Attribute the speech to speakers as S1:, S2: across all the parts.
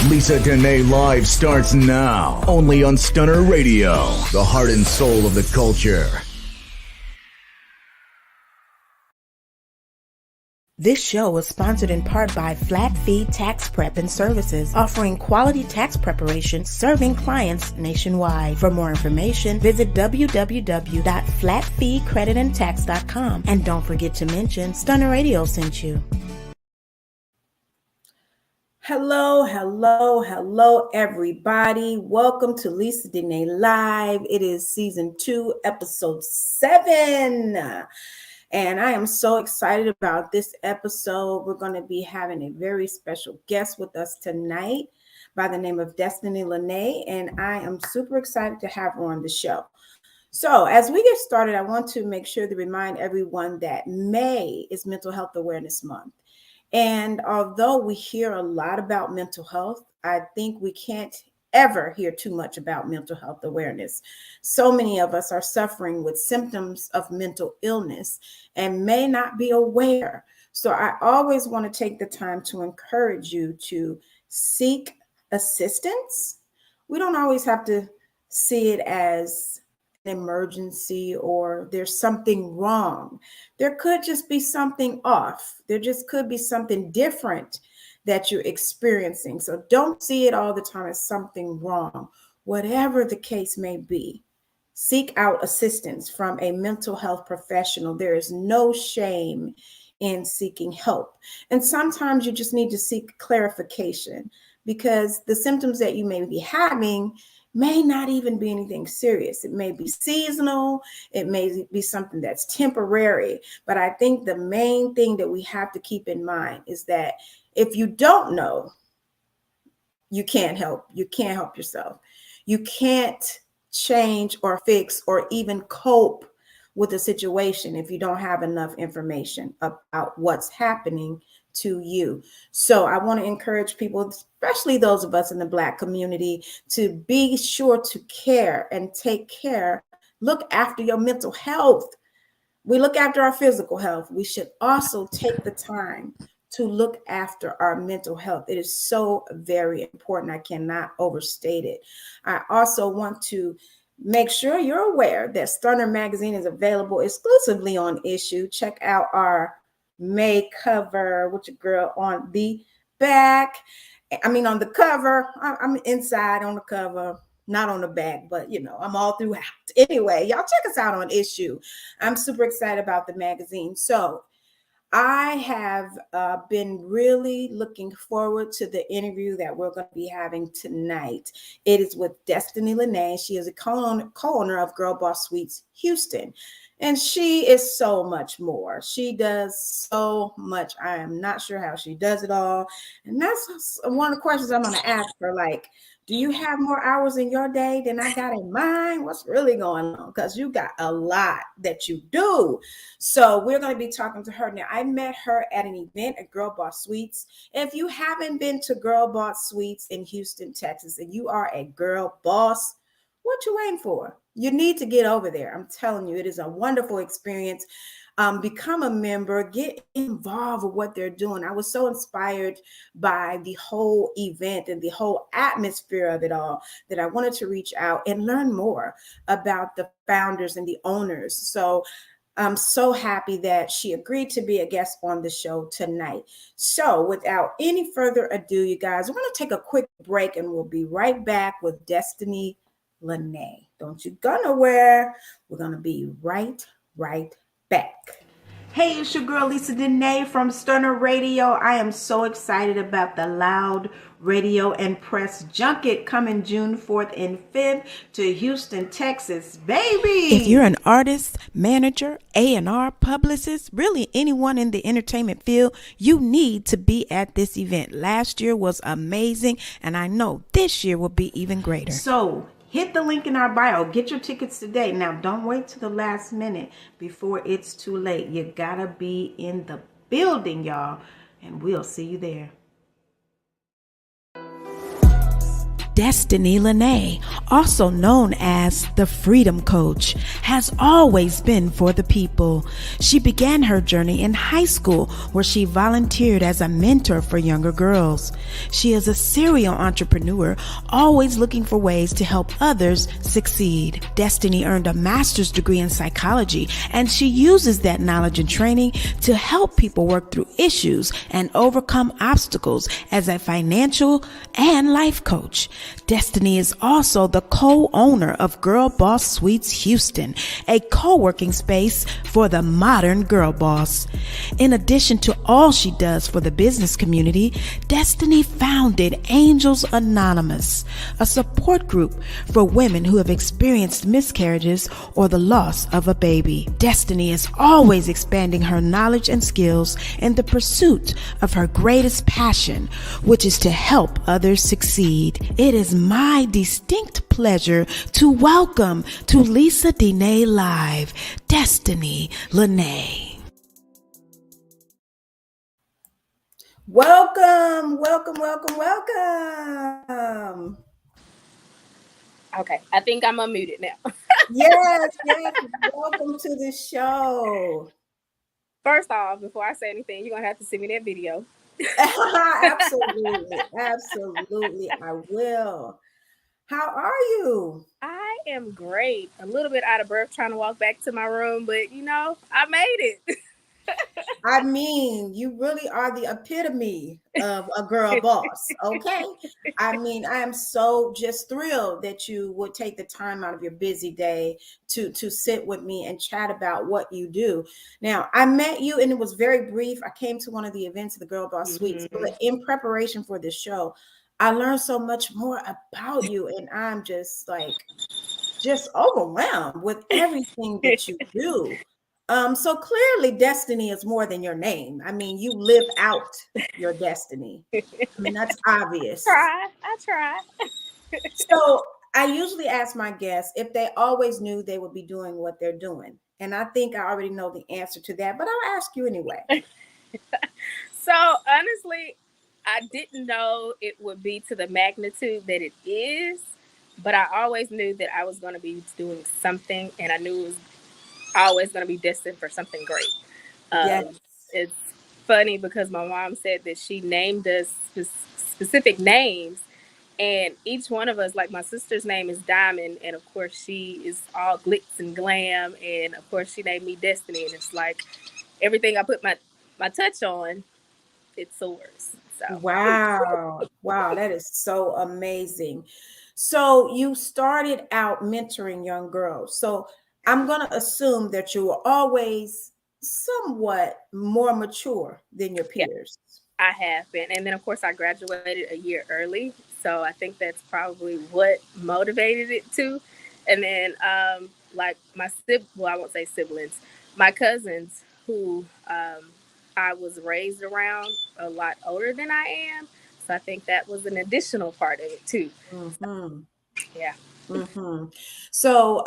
S1: Lisa Denae Live starts now, only on Stunner Radio, the heart and soul of the culture.
S2: This show is sponsored in part by Flat Fee Tax Prep and Services, offering quality tax preparation, serving clients nationwide. For more information, visit www.flatfeecreditandtax.com. And don't forget to mention Stunner Radio sent you. Hello, everybody. Welcome to Lisa Denae Live. It is season 2, episode 7. And I am so excited about this episode. We're going to be having a very special guest with us tonight by the name of Lanay, and I am super excited to have her on the show. So as we get started, I want to make sure to remind everyone that May is Mental Health Awareness Month. And although we hear a lot about mental health, I think we can't ever hear too much about mental health awareness. So many of us are suffering with symptoms of mental illness and may not be aware. So I always want to take the time to encourage you to seek assistance. We don't always have to see it as an emergency or there's something wrong. There could just be something off. There just could be something different that you're experiencing. So don't see it all the time as something wrong. Whatever the case may be, seek out assistance from a mental health professional. There is no shame in seeking help. And sometimes you just need to seek clarification because the symptoms that you may be having may not even be anything serious. It may be seasonal. It may be something that's temporary. But I think the main thing that we have to keep in mind is that if you don't know, you can't help. You can't help yourself. You can't change or fix or even cope with a situation if you don't have enough information about what's happening to you. So I want to encourage people, especially those of us in the Black community, to be sure to care and take care. Look after your mental health. We look after our physical health. We should also take the time to look after our mental health. It is so very important. I cannot overstate it. I also want to make sure you're aware that Stunner Magazine is available exclusively on issue. Check out our May cover with your girl on the back. On the cover. I'm inside on the cover, not on the back, but I'm all throughout. Anyway, y'all check us out on issue. I'm super excited about the magazine. So I have been really looking forward to the interview that we're going to be having tonight. It is with Lanay. She is a co-owner of GirlBoss Suites Houston. And she is so much more. She does so much. I am not sure how she does it all. And that's one of the questions I'm going to ask her. Like, do you have more hours in your day than I got in mine? What's really going on? Because you got a lot that you do. So we're going to be talking to her. Now, I met her at an event at GirlBoss Suites. If you haven't been to GirlBoss Suites in Houston, Texas, and you are a girl boss, what you waiting for? You need to get over there. I'm telling you, it is a wonderful experience. Become a member, get involved with what they're doing. I was so inspired by the whole event and the whole atmosphere of it all that I wanted to reach out and learn more about the founders and the owners. So I'm so happy that she agreed to be a guest on the show tonight. So without any further ado, you guys, we're going to take a quick break and we'll be right back with Lanay. Don't you go nowhere. We're going to be right back. Hey, it's your girl Lisa Denae from Stunner Radio. I am so excited about the Loud Radio and Press Junket coming June 4th and 5th to Houston, Texas, baby. If you're an artist, manager, A&R, publicist, really anyone in the entertainment field, you need to be at this event. Last year was amazing, and I know this year will be even greater. So hit the link in our bio. Get your tickets today. Now, don't wait till the last minute before it's too late. You gotta be in the building, y'all, and we'll see you there. Destiny Lanay, also known as the Freedom Coach, has always been for the people. She began her journey in high school where she volunteered as a mentor for younger girls. She is a serial entrepreneur, always looking for ways to help others succeed. Destiny earned a master's degree in psychology, and she uses that knowledge and training to help people work through issues and overcome obstacles as a financial and life coach. Destiny is also the co-owner of GirlBoss Suites Houston, a co-working space for the modern girl boss. In addition to all she does for the business community, Destiny founded Angels Anonymous, a support group for women who have experienced miscarriages or the loss of a baby. Destiny is always expanding her knowledge and skills in the pursuit of her greatest passion, which is to help others succeed. It is my distinct pleasure to welcome to Lisa Denae Live, Destiny Lanay. Welcome.
S3: Okay, I think I'm unmuted now.
S2: Yes, welcome to the show.
S3: First off, before I say anything, you're going to have to send me that video.
S2: Absolutely, I will. How are you?
S3: I am great. A little bit out of breath trying to walk back to my room, but I made it.
S2: I mean, you really are the epitome of a girl boss, okay? I mean, I am so just thrilled that you would take the time out of your busy day to sit with me and chat about what you do. Now, I met you and it was very brief. I came to one of the events of the Girl Boss Suites, but in preparation for this show, I learned so much more about you, and I'm just overwhelmed with everything that you do. So clearly Destiny is more than your name. I mean, you live out your destiny. I mean, that's obvious.
S3: I try.
S2: So I usually ask my guests if they always knew they would be doing what they're doing. And I think I already know the answer to that, but I'll ask you anyway.
S3: So honestly, I didn't know it would be to the magnitude that it is, but I always knew that I was going to be doing something, and I knew it was always going to be destined for something great.
S2: Yes.
S3: It's funny because my mom said that she named us specific names, and each one of us, like my sister's name is Diamond, and of course she is all glitz and glam, and of course she named me Destiny, and it's like everything I put my touch on, it soars. So
S2: Wow, that is so amazing. So you started out mentoring young girls. So I'm going to assume that you were always somewhat more mature than your peers.
S3: Yeah, I have been. And then, of course, I graduated a year early. So I think that's probably what motivated it too. And then, like I won't say siblings, my cousins who I was raised around a lot older than I am. So I think that was an additional part of it too.
S2: Mm-hmm.
S3: Yeah.
S2: Mm-hmm. So,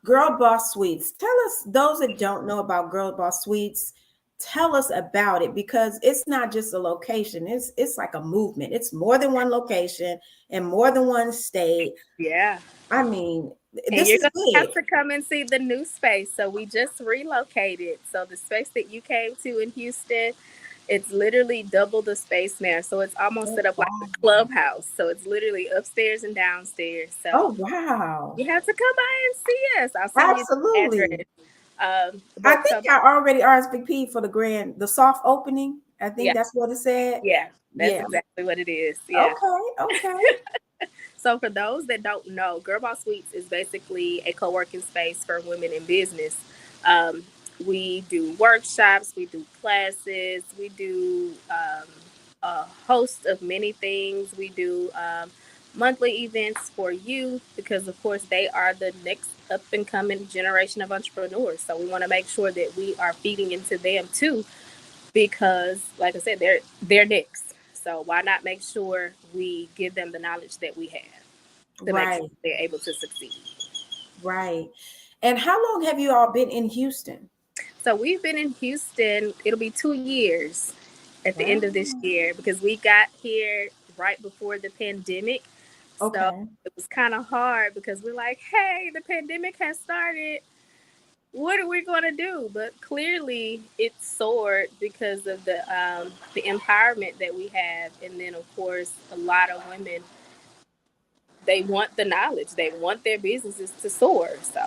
S2: Girl Boss Suites, tell us, those that don't know about Girl Boss Suites, tell us about it, because it's not just a location. It's like a movement. It's more than one location and more than one state.
S3: Yeah.
S2: I mean,
S3: and
S2: this
S3: you're
S2: is
S3: going to
S2: big.
S3: have to come and see the new space. So we just relocated. So the space that you came to in Houston, it's literally double the space now. So it's almost set up like a clubhouse. So it's literally upstairs and downstairs. So
S2: wow.
S3: You have to come by and see us. I'll send
S2: Absolutely.
S3: you the address.
S2: I think I already RSVP'd for the soft opening. I think that's what it said.
S3: Yeah, that's exactly what it is.
S2: Yeah. Okay.
S3: So for those that don't know, GirlBoss Suites is basically a co-working space for women in business. We do workshops, we do classes, we do a host of many things. We do monthly events for youth because, of course, they are the next up and coming generation of entrepreneurs. So we want to make sure that we are feeding into them too, because, like I said, they're next. So why not make sure we give them the knowledge that we have to make sure they're able to succeed.
S2: Right. And how long have you all been in Houston?
S3: So we've been in Houston, it'll be 2 years at the end of this year, because we got here right before the pandemic. So
S2: Okay.
S3: it was kind of hard because we're like, hey, the pandemic has started. What are we going to do? But clearly it soared because of the empowerment that we have. And then, of course, a lot of women, they want the knowledge. They want their businesses to soar. So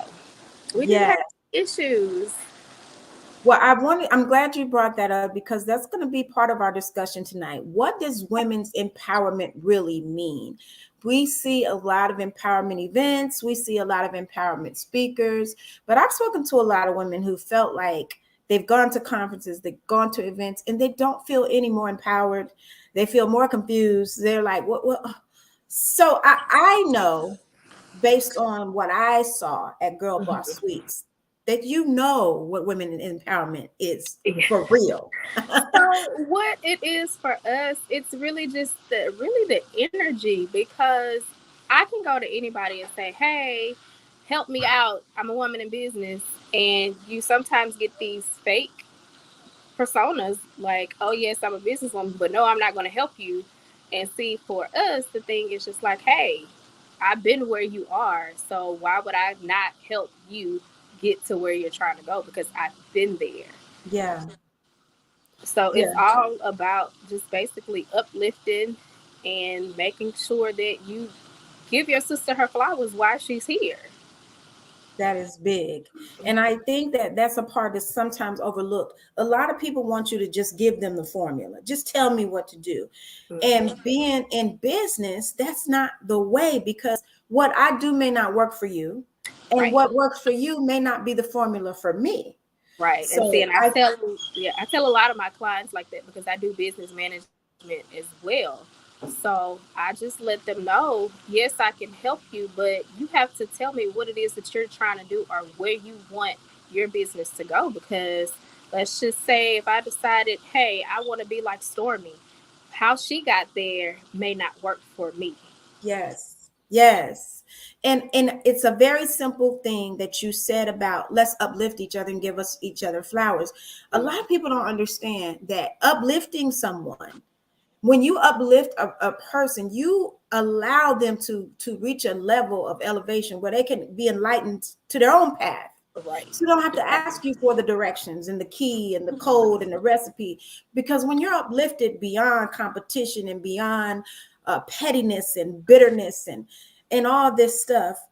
S3: we didn't
S2: Yeah.
S3: have issues.
S2: Well, I'm glad you brought that up because that's going to be part of our discussion tonight. What does women's empowerment really mean? We see a lot of empowerment events, we see a lot of empowerment speakers, but I've spoken to a lot of women who felt like they've gone to conferences, they've gone to events, and they don't feel any more empowered. They feel more confused. They're like, what? So I know based on what I saw at Girl Boss Suites that you know what women in empowerment is for real.
S3: So what it is for us, it's really just the energy, because I can go to anybody and say, "Hey, help me out. I'm a woman in business," and you sometimes get these fake personas like, "Oh yes, I'm a businesswoman, but no, I'm not going to help you." And see, for us, the thing is just like, "Hey, I've been where you are, so why would I not help you get to where you're trying to go? Because I've been there."
S2: Yeah,
S3: So
S2: yeah,
S3: it's all about just basically uplifting and making sure that you give your sister her flowers while she's here.
S2: that is big. And I think that that's a part that's sometimes overlooked. A lot of people want you to just give them the formula, just tell me what to do. And being in business, that's not the way, because what I do may not work for you, and
S3: Right.
S2: what works for you may not be the formula for me.
S3: Right. And see,
S2: So
S3: and
S2: I,
S3: I tell a lot of my clients like that because I do business management as well. So I just let them know, yes, I can help you, but you have to tell me what it is that you're trying to do or where you want your business to go. Because let's just say if I decided, hey, I want to be like Stormy, how she got there may not work for me.
S2: yes, yes. And it's a very simple thing that you said about let's uplift each other and give us each other flowers. A lot of people don't understand that uplifting someone, when you uplift a person, you allow them to reach a level of elevation where they can be enlightened to their own path.
S3: Right.
S2: So you don't have to ask you for the directions and the key and the code and the recipe, because when you're uplifted beyond competition and beyond pettiness and bitterness and all this stuff,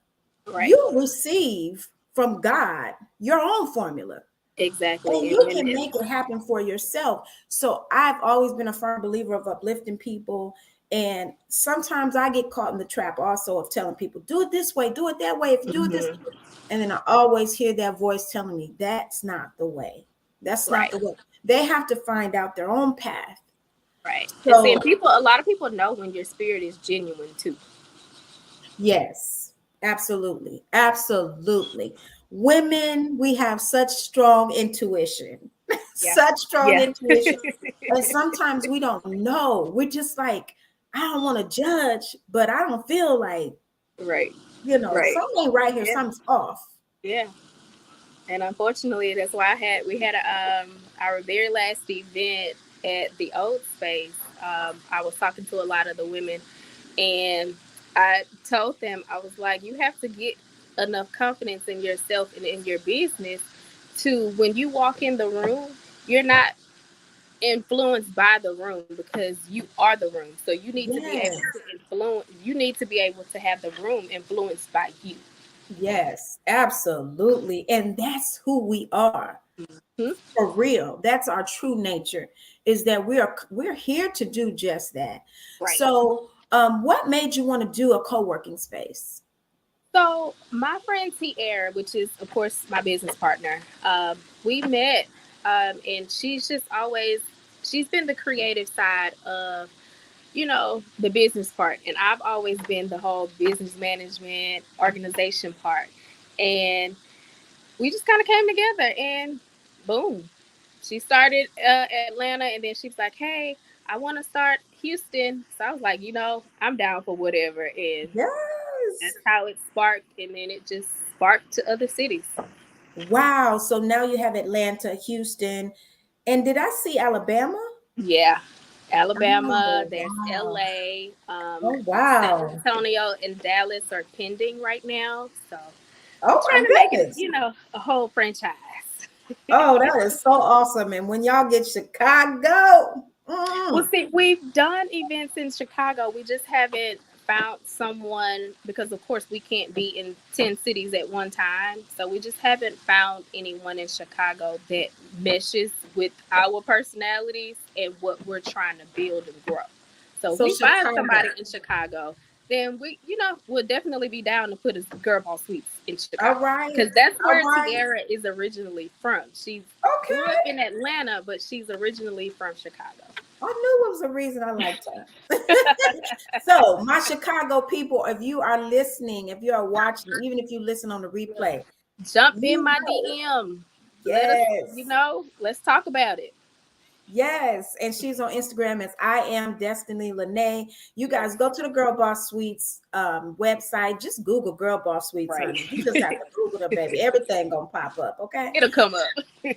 S3: Right.
S2: you receive from God your own formula, and
S3: Exactly.
S2: you can make it happen for yourself. So I've always been a firm believer of uplifting people. And sometimes I get caught in the trap also of telling people, do it this way, do it that way. If you do it this, and then I always hear that voice telling me that's not the way. That's not
S3: Right.
S2: the way. They have to find out their own path.
S3: Right. And seeing
S2: So
S3: people, a lot of people know when your spirit is genuine too.
S2: yes, absolutely. Absolutely. Women, we have such strong intuition,
S3: Yeah.
S2: such strong
S3: Yeah.
S2: intuition. And sometimes we don't know. We're just like, I don't want to judge, but I don't feel like,
S3: Right. Right.
S2: something ain't right here,
S3: Yeah.
S2: something's off.
S3: Yeah. And unfortunately, that's why we had our very last event at the old space. I was talking to a lot of the women, and I told them, I was like, you have to get enough confidence in yourself and in your business to, when you walk in the room, you're not influenced by the room, because you are the room. So you need to be able
S2: Yes.
S3: to influence, you need to be able to have the room influenced by you.
S2: Yes, absolutely. And that's who we are.
S3: Hmm?
S2: For real. That's our true nature, is that we're here to do just that.
S3: Right.
S2: So what made you want to do a co-working space?
S3: So my friend T Air, which is of course my business partner, we met, and she's been the creative side of, the business part, and I've always been the whole business management organization part, and we just kind of came together, and boom, she started Atlanta, and then she was like, "Hey, I want to start Houston." So I was like, I'm down for whatever, and
S2: Yes.
S3: that's how it sparked, and then it just sparked to other cities.
S2: Wow. So now you have Atlanta, Houston, and did I see Alabama?
S3: Yeah. Alabama,
S2: Oh,
S3: there's
S2: wow.
S3: LA,
S2: Oh,
S3: San
S2: wow.
S3: Antonio, and Dallas are pending right now. So I'm
S2: Oh,
S3: trying
S2: my
S3: to make it,
S2: goodness.
S3: a whole franchise.
S2: Oh, that is so awesome. And when y'all get Chicago,
S3: Well, see, we've done events in Chicago. We just haven't found someone because, of course, we can't be in 10 cities at one time. So we just haven't found anyone in Chicago that meshes with our personalities and what we're trying to build and grow. So if
S2: so
S3: we find
S2: Chicago.
S3: somebody in Chicago, then we'll definitely be down to put a GirlBoss Suites in
S2: All
S3: Chicago
S2: right.
S3: because that's
S2: All
S3: where
S2: right.
S3: Tiara is originally from. She grew up
S2: Okay.
S3: in Atlanta, but she's originally from Chicago.
S2: I knew it was a reason I liked her. So, my Chicago people, if you are listening, if you are watching, even if you listen on the replay,
S3: Jump in
S2: you
S3: my
S2: know.
S3: DM. Let us,
S2: Yes.
S3: let's talk about it.
S2: Yes, and she's on Instagram as I am Destiny Lanay. You guys go to the Girl Boss Suites website. Just Google Girl Boss Suites,
S3: Right.
S2: honey. You just have to Google them, baby. Everything gonna pop up, okay?
S3: It'll come up.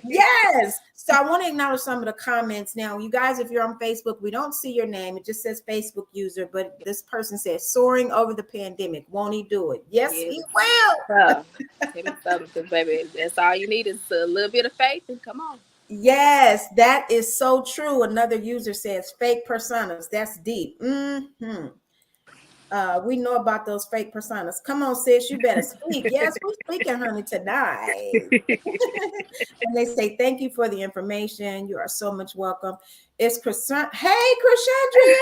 S2: Yes. So I want to acknowledge some of the comments. Now, you guys, if you're on Facebook, we don't see your name. It just says Facebook user, but this person says soaring over the pandemic. Won't he do it? Yes,
S3: Yes.
S2: he will.
S3: Give me something, baby. That's all you need is a little bit of faith and come on.
S2: Yes, that is so true. Another user says fake personas. That's deep. We know about those fake personas. Come on, sis, you better speak. Yes, we're speaking, honey, tonight. And they say, thank you for the information. You are so much welcome. It's Cassandra. Hey, Cassandra.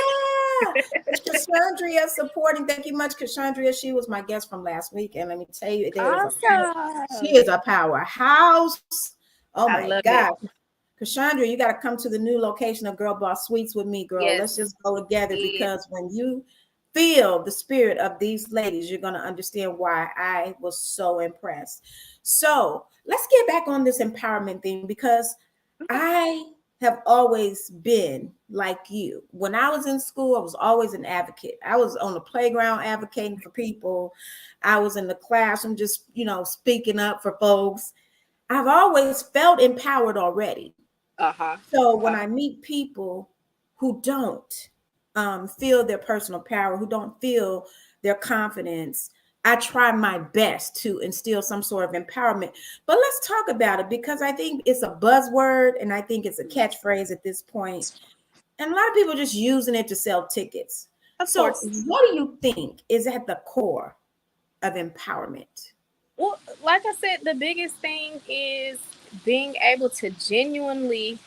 S2: It's Cassandra supporting. Thank you much, Cassandra. She was my guest from last week. And let me tell you, she
S3: Awesome.
S2: is a powerhouse. Oh
S3: I
S2: my
S3: love it.
S2: God. Cassandra, you got to come to the new location of Girl Boss Suites with me, girl.
S3: Yes.
S2: Let's just go together
S3: Yes.
S2: because when you feel the spirit of these ladies, you're going to understand why I was so impressed. So let's get back on this empowerment thing because I have always been like you. When I was in school, I was always an advocate. I was on the playground advocating for people. I was in the classroom just, speaking up for folks. I've always felt empowered already.
S3: Uh-huh.
S2: So when I meet people who don't feel their personal power, who don't feel their confidence, I try my best to instill some sort of empowerment. But let's talk about it because I think it's a buzzword and I think it's a catchphrase at this point. And a lot of people are just using it to sell tickets.
S3: Of
S2: So
S3: course.
S2: what do you think is at the core of empowerment?
S3: Well, like I said, the biggest thing is being able to genuinely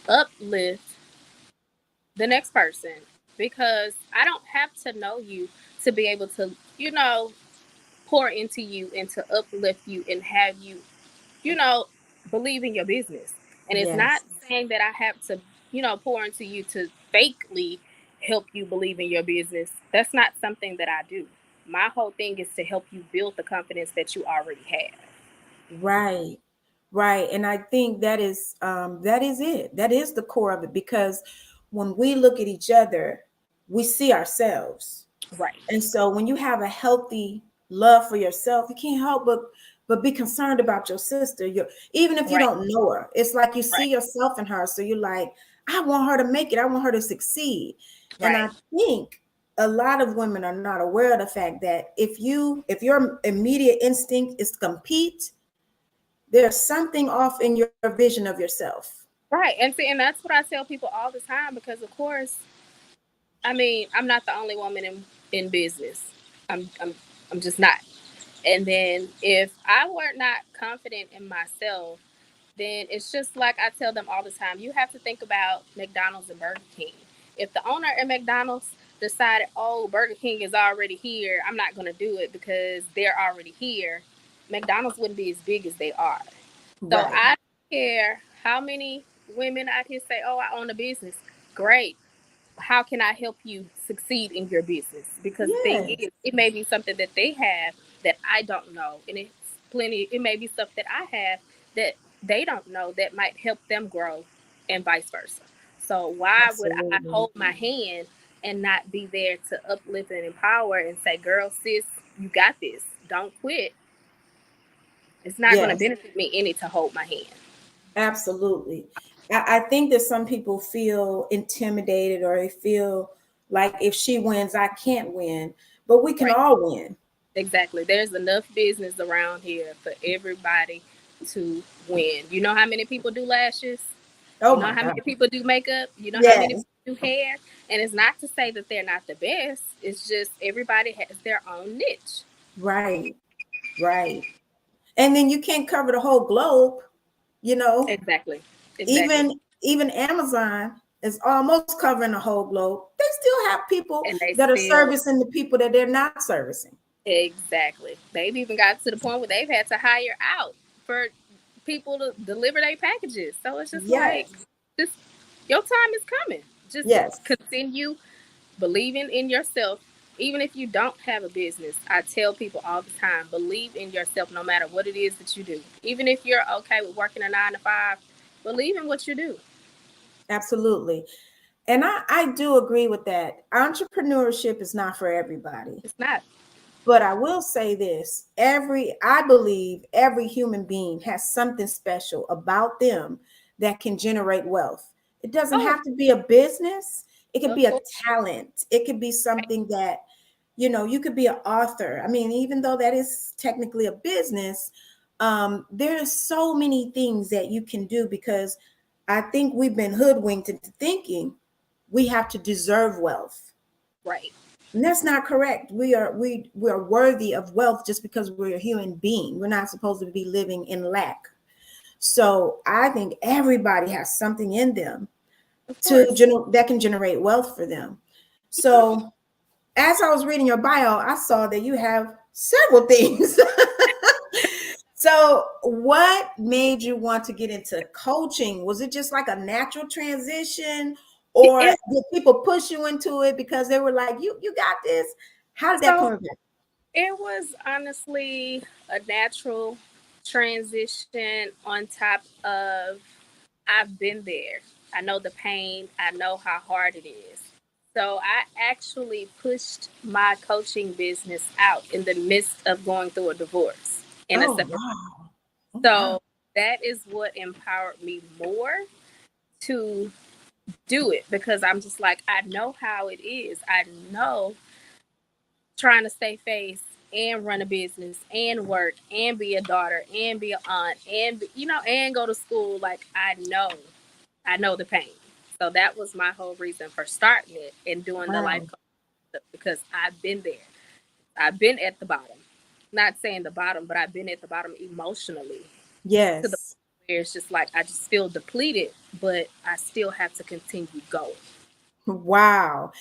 S3: uplift the next person because I don't have to know you to be able to, pour into you and to uplift you and have you, believe in your business. And it's not
S2: Yes.
S3: saying that I have to, pour into you to fakely help you believe in your business. That's not something that I do. My whole thing is to help you build the confidence that you already have.
S2: Right. Right. And I think that is it. That is the core of it because when we look at each other, we see ourselves.
S3: Right.
S2: And so when you have a healthy love for yourself, you can't help but be concerned about your sister. Even if you
S3: Right.
S2: don't know her, it's like you see
S3: Right.
S2: yourself in her. So you're like, I want her to make it. I want her to succeed. And I
S3: Right.
S2: think a lot of women are not aware of the fact that if your immediate instinct is to compete, there's something off in your vision of yourself.
S3: Right. And see, and that's what I tell people all the time because of course, I mean, I'm not the only woman in business. I'm just not. And then if I were not confident in myself, then it's just like I tell them all the time, you have to think about McDonald's and Burger King. If the owner at McDonald's decided, oh, Burger King is already here, I'm not going to do it because they're already here, McDonald's wouldn't be as big as they are. So
S2: Right.
S3: I don't care how many women out here say, oh, I own a business. Great. How can I help you succeed in your business? Because the thing
S2: Yes.
S3: is, it may be something that they have that I don't know. And it may be stuff that I have that they don't know that might help them grow and vice versa. So why would I
S2: Absolutely.
S3: hold my hand and not be there to uplift and empower and say, girl, sis, you got this. Don't quit. It's not going to
S2: Yes.
S3: benefit me any to hold my hand.
S2: Absolutely. I think that some people feel intimidated, or they feel like if she wins, I can't win. But we can
S3: Right.
S2: all win.
S3: Exactly. There's enough business around here for everybody to win. You know how many people do lashes?
S2: Oh
S3: You know
S2: my
S3: how
S2: God.
S3: many people do makeup? You know how many
S2: Yes.
S3: people do hair? And it's not to say that they're not the best. It's just everybody has their own niche.
S2: Right. Right. And then you can't cover the whole globe, you know.
S3: Exactly. Exactly.
S2: Even Amazon is almost covering the whole globe. They still have people
S3: And they
S2: that are
S3: still
S2: servicing the people that they're not servicing.
S3: exactly. They've even got to the point where they've had to hire out for people to deliver their packages. So it's just like,
S2: Yes.
S3: just your time is coming. Just
S2: Yes.
S3: continue believing in yourself. Even if you don't have a business, I tell people all the time, believe in yourself no matter what it is that you do. Even if you're okay with working a 9 to 5, believe in what you do.
S2: Absolutely. And I do agree with that. Entrepreneurship is not for everybody.
S3: It's not.
S2: But I will say this, I believe every human being has something special about them that can generate wealth. It doesn't
S3: Oh,
S2: have to be a business. It could
S3: of
S2: be a
S3: course.
S2: talent. It could be something that, you could be an author. I mean, even though that is technically a business, there's so many things that you can do, because I think we've been hoodwinked into thinking we have to deserve wealth.
S3: Right.
S2: And that's not correct. We are worthy of wealth just because we're a human being. We're not supposed to be living in lack. So I think everybody has something in them
S3: Of course.
S2: that can generate wealth for them. So as I was reading your bio, I saw that you have several things. So what made you want to get into coaching? Was it just like a natural transition, or
S3: It,
S2: did people push you into it because they were like, you got this? How did that
S3: so
S2: come about?
S3: it was honestly a natural transition on top of I've been there. I know the pain. I know how hard it is. So I actually pushed my coaching business out in the midst of going through a divorce and a
S2: Oh
S3: separation.
S2: wow. Oh wow.
S3: So that is what empowered me more to do it, because I'm just like, I know how it is. I know trying to stay face and run a business and work and be a daughter and be an aunt and and go to school. Like I know the pain. So that was my whole reason for starting it and doing the life
S2: Wow.
S3: coach, because I've been there. I've been at the bottom. Not saying the bottom, but I've been at the bottom emotionally, to the
S2: Yes.
S3: where it's just like I just feel depleted, but I still have to continue going.
S2: Wow.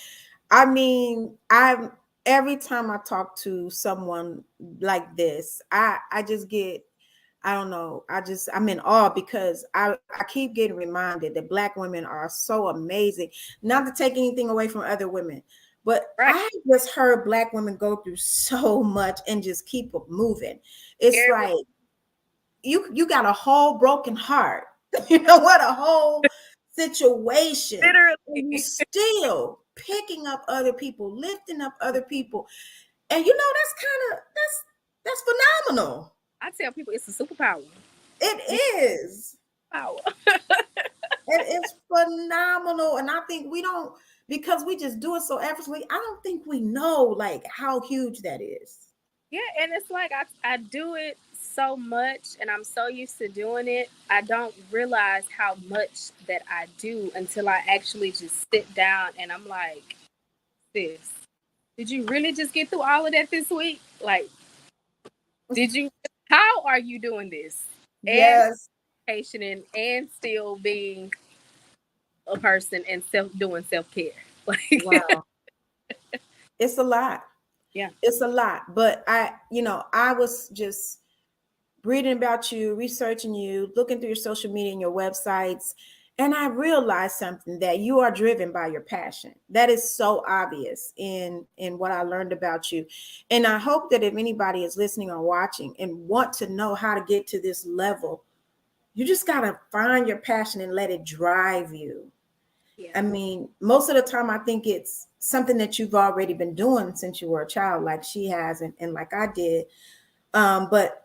S2: I mean, I'm every time I talk to someone like this, I just get, I don't know, I'm in awe, because I keep getting reminded that Black women are so amazing. Not to take anything away from other women, but
S3: Right.
S2: I just heard Black women go through so much and just keep it moving. It's
S3: Every,
S2: like you got a whole broken heart. You know what? A whole situation. And you
S3: literally.
S2: still picking up other people, lifting up other people. And that's kind of that's phenomenal.
S3: I tell people it's a superpower. You
S2: It is.
S3: power.
S2: It is phenomenal. And I think we don't, because we just do it so effortlessly, I don't think we know like how huge that is.
S3: Yeah, and it's like I do it so much and I'm so used to doing it. I don't realize how much that I do until I actually just sit down and I'm like, sis, did you really just get through all of that this week? Like, did you how are you doing this? And
S2: Yes.
S3: patienting and still being a person and doing self-care. Like
S2: Wow. It's a lot.
S3: yeah.
S2: It's a lot. But I was just reading about you, researching you, looking through your social media and your websites, and I realized something, that you are driven by your passion. That is so obvious in what I learned about you. And I hope that if anybody is listening or watching and want to know how to get to this level, you just got to find your passion and let it drive you.
S3: Yeah.
S2: I mean, most of the time I think it's something that you've already been doing since you were a child, like she has, and like I did. But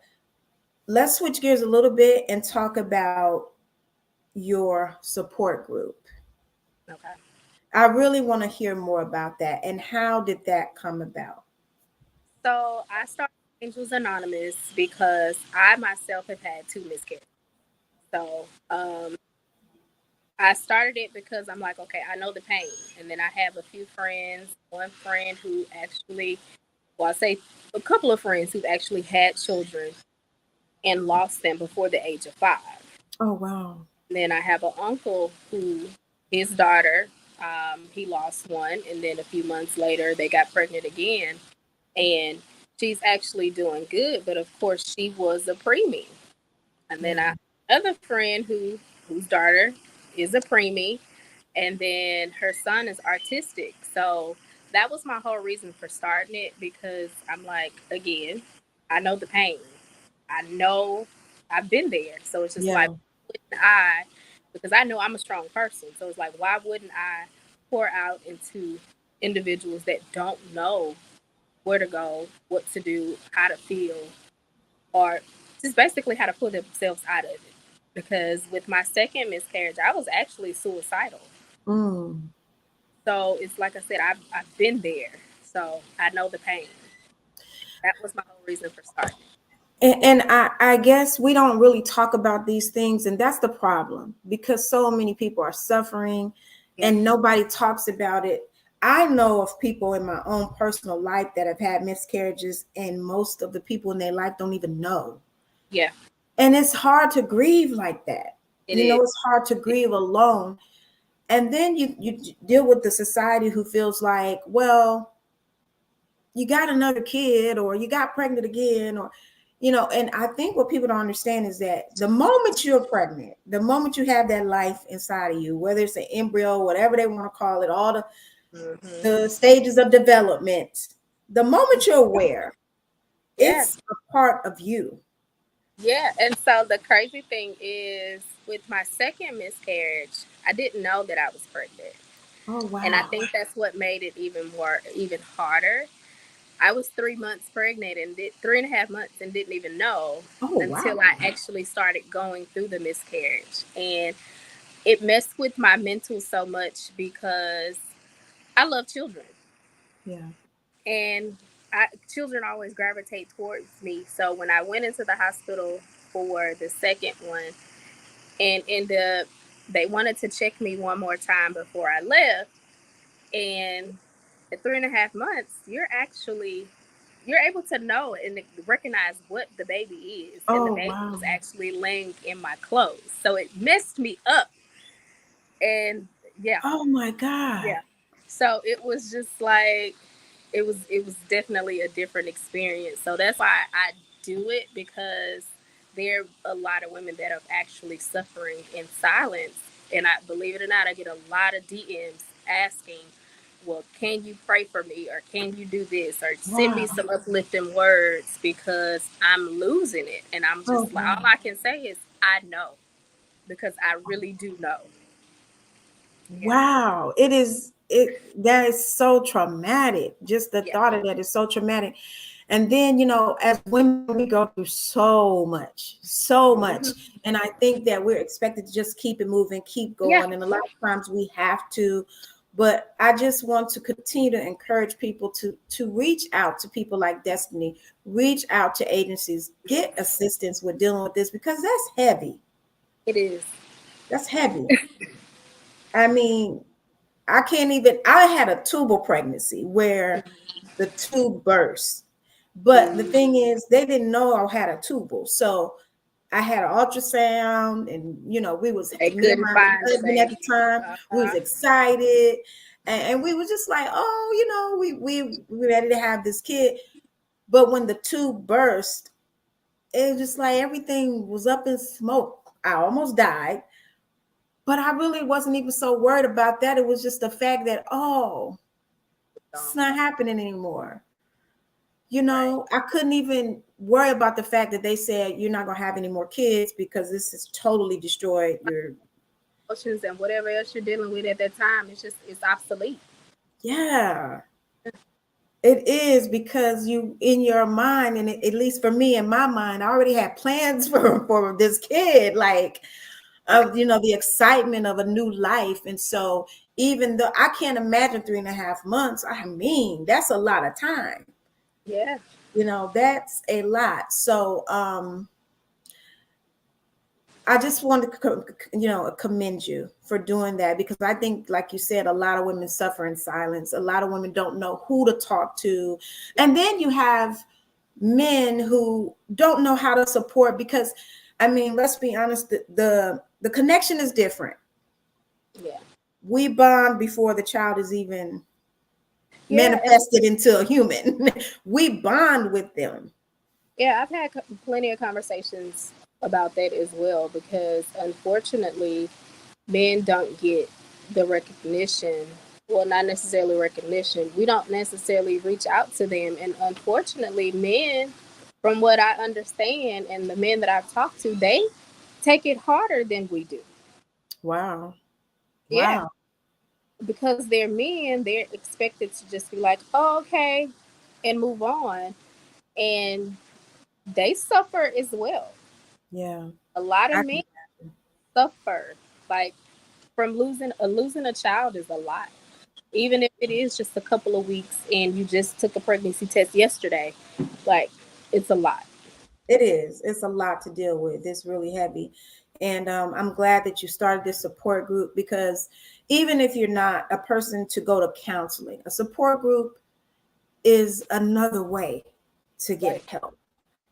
S2: let's switch gears a little bit and talk about your support group.
S3: Okay.
S2: I really want to hear more about that. And how did that come about?
S3: So I started Angels Anonymous because I myself have had two miscarriages. So I started it because I'm like, okay, I know the pain. And then I have a few friends, one friend who actually, well, I say a couple of friends who've actually had children and lost them before the age of 5.
S2: Oh, wow.
S3: And then I have an uncle who, his daughter, he lost one. And then a few months later, they got pregnant again. And she's actually doing good. But of course, she was a preemie. And then I
S2: Yeah.
S3: have another friend whose daughter is a preemie, and then her son is artistic. So that was my whole reason for starting it, because I'm like, again, I know the pain. I know I've been there. So it's just like,
S2: Yeah.
S3: wouldn't I, because I know I'm a strong person. So it's like, why wouldn't I pour out into individuals that don't know where to go, what to do, how to feel, or just basically how to pull themselves out of it? Because with my second miscarriage, I was actually suicidal.
S2: Mm.
S3: So it's like I said, I've been there. So I know the pain. That was my whole reason for starting.
S2: And I guess we don't really talk about these things, and that's the problem because so many people are suffering
S3: Yeah.
S2: and nobody talks about it. I know of people in my own personal life that have had miscarriages, and most of the people in their life don't even know.
S3: Yeah,
S2: And it's hard to grieve like that.
S3: it is.
S2: It's hard to grieve alone. And then you deal with the society who feels like, well, you got another kid or you got pregnant again, or and I think what people don't understand is that the moment you're pregnant, the moment you have that life inside of you, whether it's an embryo, whatever they want to call it, all
S3: Hmm.
S2: the stages of development, the moment you're aware,
S3: Yeah.
S2: it's a part of you.
S3: Yeah. And so the crazy thing is, with my second miscarriage, I didn't know that I was pregnant.
S2: Oh,
S3: And I
S2: wow.
S3: think that's what made it even harder. I was 3 months pregnant and did 3.5 months and didn't even know
S2: Oh,
S3: until
S2: wow.
S3: I actually started going through the miscarriage. And it messed with my mental so much because I love children,
S2: Yeah.
S3: and children always gravitate towards me. So when I went into the hospital for the second one, and they wanted to check me one more time before I left, and at 3.5 months, you're able to know and recognize what the baby is, and the
S2: Oh,
S3: baby was
S2: wow.
S3: actually laying in my clothes. So it messed me up, and yeah,
S2: Oh, my God.
S3: yeah. So it was just like, it was definitely a different experience. So that's why I do it, because there are a lot of women that are actually suffering in silence. And I, believe it or not, I get a lot of DMs asking, well, can you pray for me, or can you do this, or send me
S2: Wow.
S3: some uplifting words, because I'm losing it. And I'm
S2: Oh,
S3: just like,
S2: wow.
S3: all I can say is I know, because I really do know. Yeah.
S2: Wow. That is so traumatic. Just the
S3: Yeah.
S2: thought of that is so traumatic. And then, as women, we go through so much, so
S3: Hmm.
S2: much. And I think that we're expected to just keep it moving, keep
S3: Yeah.
S2: going. And a lot of times we have to. But I just want to continue to encourage people to reach out to people like Destiny, reach out to agencies, get assistance with dealing with this because that's heavy.
S3: It is.
S2: That's heavy. I mean, I had a tubal pregnancy where the tube burst. But the thing is, they didn't know I had a tubal. So I had an ultrasound and, we was,
S3: They
S2: me and
S3: couldn't
S2: my
S3: find the
S2: husband at the
S3: baby.
S2: time, we was
S3: Uh-huh.
S2: excited. And we were just like, oh, we ready to have this kid. But when the tube burst, it was just like everything was up in smoke. I almost died. But I really wasn't even so worried about that. It was just the fact that, oh, it's not happening anymore.
S3: Right.
S2: I couldn't even worry about the fact that they said you're not going to have any more kids because this has totally destroyed your.
S3: Emotions and whatever else you're dealing with at that time, it's obsolete.
S2: Yeah, it is because you, in your mind, and at least for me, in my mind, I already had plans for this kid. Like, of, the excitement of a new life. And so even though I can't imagine 3.5 months, I mean, that's a lot of time.
S3: Yeah.
S2: That's a lot. So I just want to, commend you for doing that, because I think, like you said, a lot of women suffer in silence. A lot of women don't know who to talk to. And then you have men who don't know how to support, because, I mean, let's be honest, the connection is different.
S3: Yeah.
S2: We bond before the child is even
S3: Yeah.
S2: manifested into a human. We bond with them.
S3: Yeah, I've had plenty of conversations about that as well, because unfortunately, men don't get the recognition. Well, not necessarily recognition. We don't necessarily reach out to them. And unfortunately, men, from what I understand, and the men that I've talked to, they take it harder than we do.
S2: Wow.
S3: Yeah. Because they're men, they're expected to just be like, oh, okay, and move on. And they suffer as well.
S2: Yeah.
S3: A lot of men suffer, like, from losing a child is a lot. Even if it is just a couple of weeks and you just took a pregnancy test yesterday, like, it's a lot.
S2: It is. It's a lot to deal with. It's really heavy. And I'm glad that you started this support group, because even if you're not a person to go to counseling, a support group is another way to get help.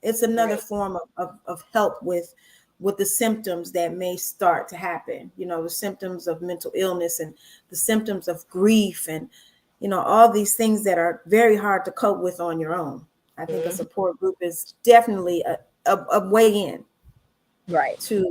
S2: It's another form of help with the symptoms that may start to happen, the symptoms of mental illness and the symptoms of grief, and all these things that are very hard to cope with on your own. I think a support group is definitely a way in to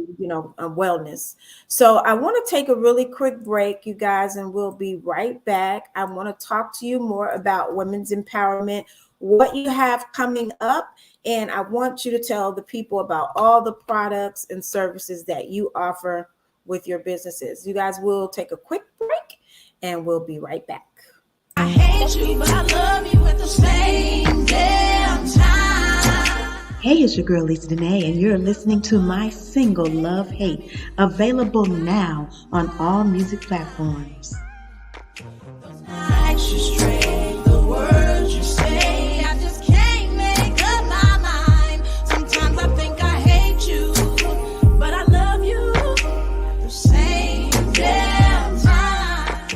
S2: wellness. So I want to take a really quick break, you guys, and we'll be right back. I want to talk to you more about women's empowerment, what you have coming up, and I want you to tell the people about all the products and services that you offer with your businesses. You guys will take a quick break and we'll be right back. I hate you, but I love you at the same damn time.
S4: Hey, it's your girl Lisa Denae, and you're listening to my single Love Hate, available now on all music platforms.
S2: The words you say, I just can't make up my mind. Sometimes I think I hate you, but I love you the same damn time.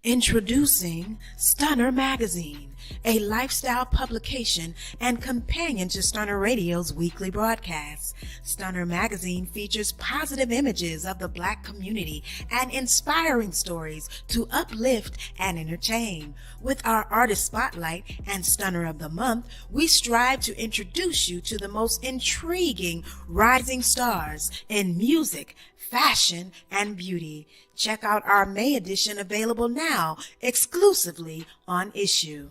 S2: Introducing Stunner Magazine, a lifestyle publication and companion to Stunner Radio's weekly broadcasts. Stunner Magazine features positive images of the Black community and inspiring stories to uplift and entertain. With our Artist Spotlight and Stunner of the Month, we strive to introduce you to the most intriguing rising stars in music, fashion, and beauty. Check out our May edition, available now exclusively on Issue.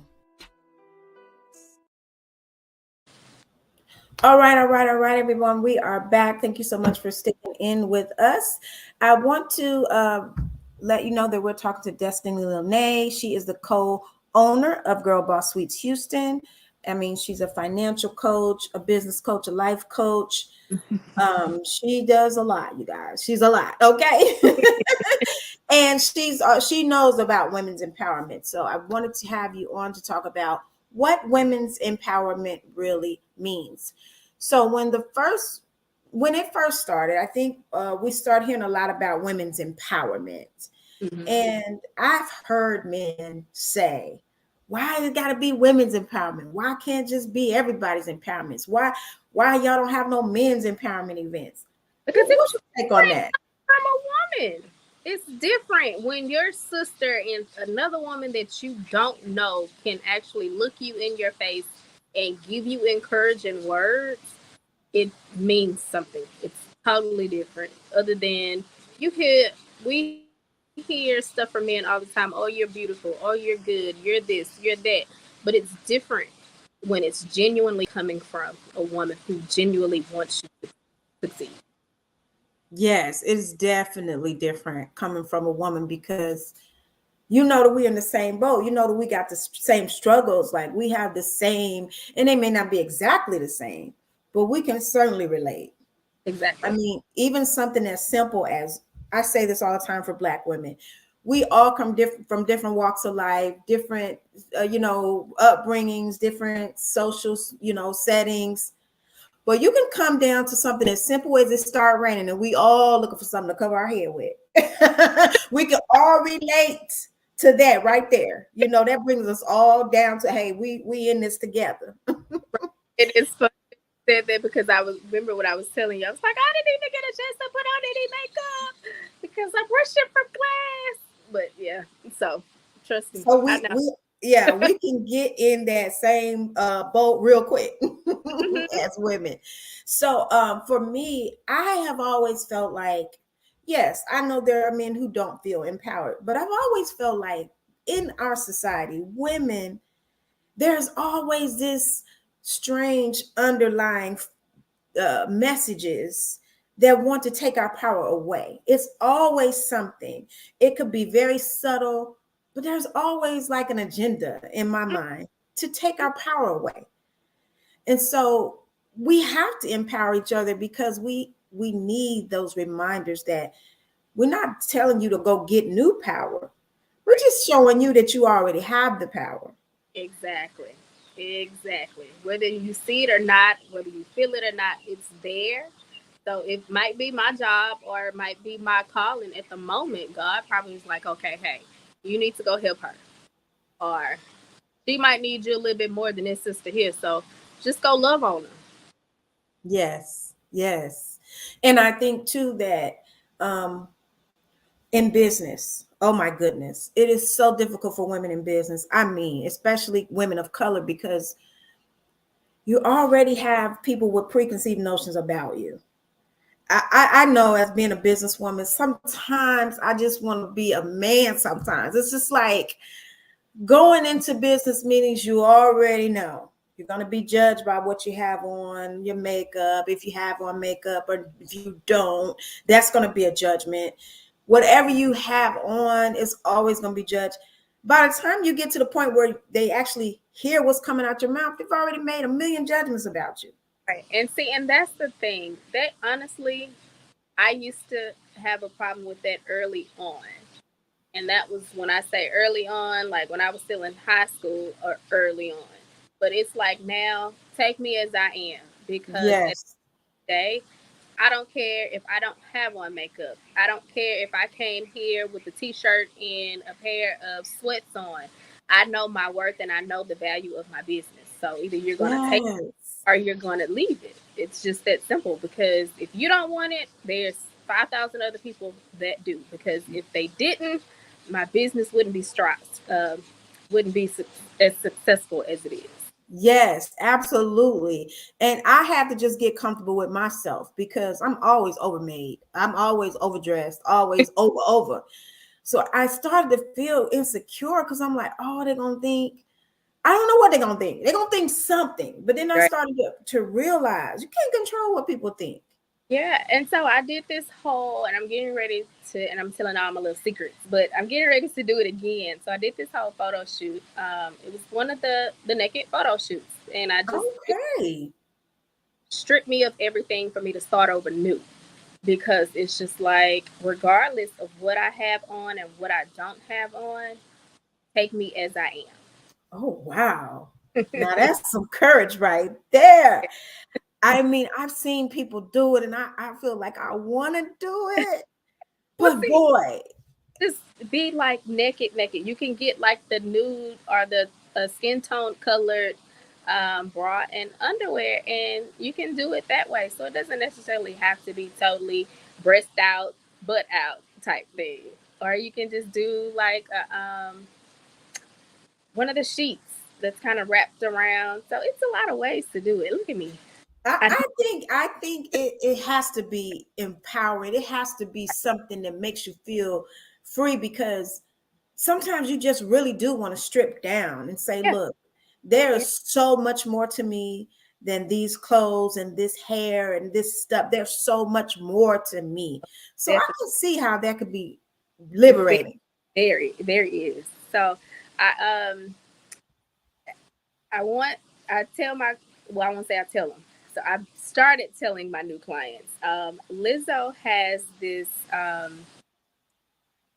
S2: All right, everyone. We are back. Thank you so much for sticking in with us. I want to let you know that we're talking to Destiny Lanay. She is the co-owner of GirlBoss Suites Houston. I mean, she's a financial coach, a business coach, a life coach. She does a lot, you guys. She's a lot, okay? And she knows about women's empowerment. So I wanted to have you on to talk about what women's empowerment really means. So when it first started, I think we started hearing a lot about women's empowerment. Mm-hmm. And I've heard men say, why it got to be women's empowerment? Why can't it just be everybody's empowerment? Why y'all don't have no men's empowerment events?
S3: Because
S2: what's your take on that?
S3: I'm a woman. It's different when your sister and another woman that you don't know can actually look you in your face and give you encouraging words. It means something. It's totally different. Other than we hear stuff from men all the time. Oh, you're beautiful. Oh, you're good. You're this, you're that. But it's different when it's genuinely coming from a woman who genuinely wants you to succeed.
S2: Yes, it's definitely different coming from a woman, because that we're in the same boat. That we got the same struggles. Like, we have the same, and they may not be exactly the same, but we can certainly relate.
S3: Exactly.
S2: I mean, even something as simple as, I say this all the time for Black women, we all come from different walks of life, different, upbringings, different social, settings. But you can come down to something as simple as it start raining, and we all looking for something to cover our head with. We can all relate to that right there. That brings us all down to, hey, we in this together.
S3: It is funny you said that because I was remember what I was telling you. I was like, I didn't even get a chance to put on any makeup because I'm rushing from class. But yeah, so trust me,
S2: So
S3: I
S2: we
S3: know.
S2: we yeah, we can get in that same boat real quick
S3: Mhm.
S2: as women. So for me, I have always felt like, yes, I know there are men who don't feel empowered, but I've always felt like in our society, women, there's always this strange underlying messages that want to take our power away. It's always something. It could be very subtle, but there's always like an agenda in my mind to take our power away. And so we have to empower each other because we need those reminders that we're not telling you to go get new power. We're
S3: Right.
S2: just showing you that you already have the power.
S3: Exactly. Exactly. Whether you see it or not, whether you feel it or not, it's there. So it might be my job or it might be my calling at the moment. God probably is like, okay, hey, you need to go help her. Or she might need you a little bit more than this sister here. So just go love on her.
S2: Yes, yes. And I think too that um in business, oh my goodness, it is so difficult for women in business. I mean, especially women of color, because you already have people with preconceived notions about you. I know, as being a businesswoman, sometimes I just want to be a man. Sometimes it's just like going into business meetings, you already know you're going to be judged by what you have on your makeup. If you have on makeup, or if you don't, that's going to be a judgment. Whatever you have on is always going to be judged. By the time you get to the point where they actually hear what's coming out your mouth, they've already made a million judgments about you.
S3: Right. And see, and that's the thing. That honestly, I used to have a problem with that early on. And that was when I say early on, like when I was still in high school or early on. But it's like now, take me as I am because at
S2: Yes.
S3: the day, I don't care if I don't have on makeup. I don't care if I came here with a t-shirt and a pair of sweats on. I know my worth and I know the value of my business. So either you're going to take
S2: Yes.
S3: or you're going to leave it. It's just that simple because if you don't want it, there's 5,000 other people that do. Because if they didn't, my business wouldn't be as successful as it is.
S2: Yes, absolutely. And I have to just get comfortable with myself because I'm always overmade. I'm always overdressed, always over. So I started to feel insecure because I'm like, oh, they're gonna think, I don't know what they're gonna think. They're gonna think something. But then I
S3: Right.
S2: started to realize you can't control what people think.
S3: Yeah, and so I did this whole, and I'm getting ready to, and I'm telling all my little secrets, but I'm getting ready to do it again. So I did this whole photo shoot. It was one of the naked photo shoots, and I just it
S2: Okay.
S3: stripped me of everything for me to start over new because it's just like, regardless of what I have on and what I don't have on, take me as I
S2: Oh wow.
S3: am.
S2: Now that's some courage right there. I mean, I've seen people do it and I feel like I want to do it.
S3: Well,
S2: But
S3: see,
S2: boy,
S3: just be like naked. You can get like the nude or the skin tone colored bra and underwear, and you can do it that way. So it doesn't necessarily have to be totally breast out, butt out type thing. Or you can just do like one of the sheets that's kind of wrapped around. So it's a lot of ways to do it. Look at me. I
S2: I think it has to be empowering. It has to be something that makes you feel free because sometimes you just really do want to strip down and say,
S3: yeah,
S2: look, there
S3: yeah,
S2: is so much more to me than these clothes and this hair and this stuff. There's so much more to me. So I
S3: definitely.
S2: can see how that could be liberating.
S3: There is. So I I want I tell my well, I won't say I tell them. So I've started telling my new clients. Lizzo has this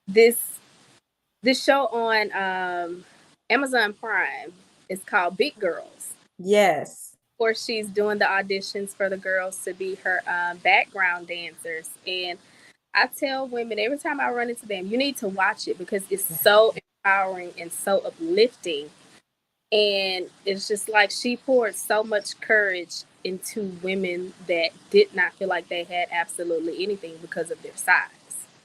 S3: this show on Amazon Prime. It's called Big Girls.
S2: Yes.
S3: Of course, she's doing the auditions for the girls to be her background dancers. And I tell women every time I run into them, you need to watch it because it's so empowering and so uplifting. And it's just like she poured so much courage into women that did not feel like they had absolutely anything because of their size.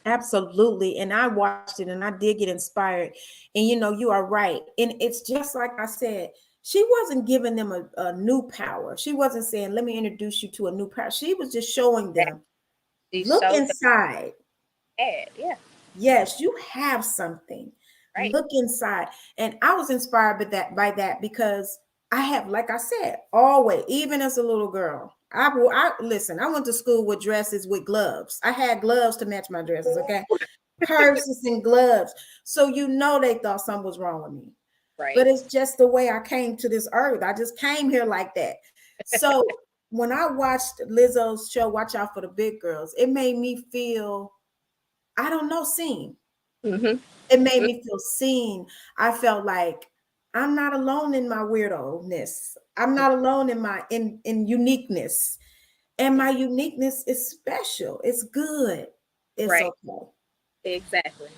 S2: Absolutely. And I watched it and I did get inspired. And you are right. And it's just like I said, she wasn't giving them a new power. She wasn't saying, let me introduce you to a new power. She was just showing them,
S3: She
S2: look
S3: showed them
S2: inside.
S3: ad. Yeah,
S2: Yes, you have something.
S3: right.
S2: Look inside. And I was inspired by that because I have, like I said, always, even as a little girl, I listen, I went to school with dresses with gloves. I had gloves to match my dresses, okay? Purses and gloves. So they thought something was wrong with me.
S3: Right.
S2: But it's just the way I came to this earth. I just came here like that. So when I watched Lizzo's show, Watch Out for the Big Girls, it made me feel, I don't know, seen.
S3: Mm-hmm.
S2: It made me feel seen. I felt like I'm not alone in my weirdo-ness. I'm not alone in my in uniqueness. And my uniqueness is special. It's good. It's
S3: Right.
S2: okay.
S3: Exactly.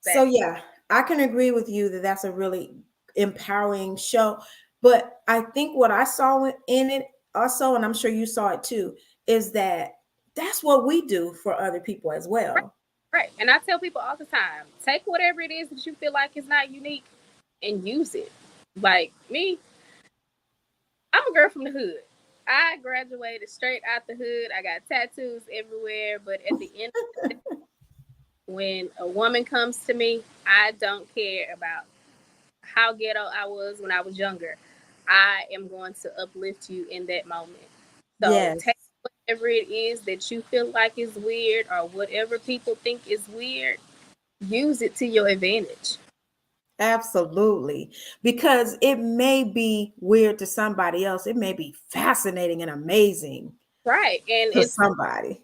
S2: So
S3: Exactly.
S2: yeah, I can agree with you that that's a really empowering show. But I think what I saw in it also, and I'm sure you saw it too, is that that's what we do for other people as
S3: Right.
S2: well.
S3: Right. And I tell people all the time, take whatever it is that you feel like is not unique and use it. Like me, I'm a girl from the hood. I graduated straight out the hood. I got tattoos everywhere. But at the end of the day, when a woman comes to me, I don't care about how ghetto I was when I was younger. I am going to uplift you in that moment. So
S2: Yes.
S3: take whatever it is that you feel like is weird or whatever people think is weird, use it to your advantage.
S2: Absolutely. Because it may be weird to somebody else. It may be fascinating and amazing
S3: Right. And
S2: to
S3: it's
S2: somebody.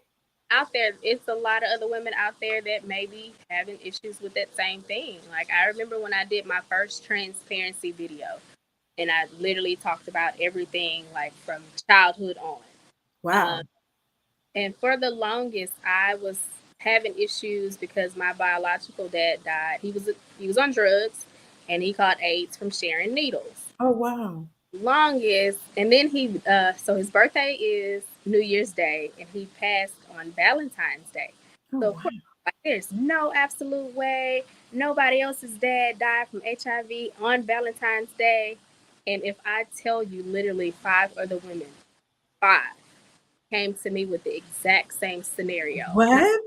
S3: out there, it's a lot of other women out there that may be having issues with that same thing. Like I remember when I did my first transparency video and I literally talked about everything like from childhood on. Um,
S2: Wow.
S3: and for the longest, I was having issues because my biological dad died. He was on drugs, and he caught AIDS from sharing needles.
S2: Oh, wow.
S3: Longest, and then so his birthday is New Year's Day, and he passed on Valentine's Day.
S2: Oh,
S3: So of
S2: wow.
S3: course, like, there's no absolute way nobody else's dad died from HIV on Valentine's Day. And if I tell you, literally 5 other women, 5 came to me with the exact same scenario. And
S2: What?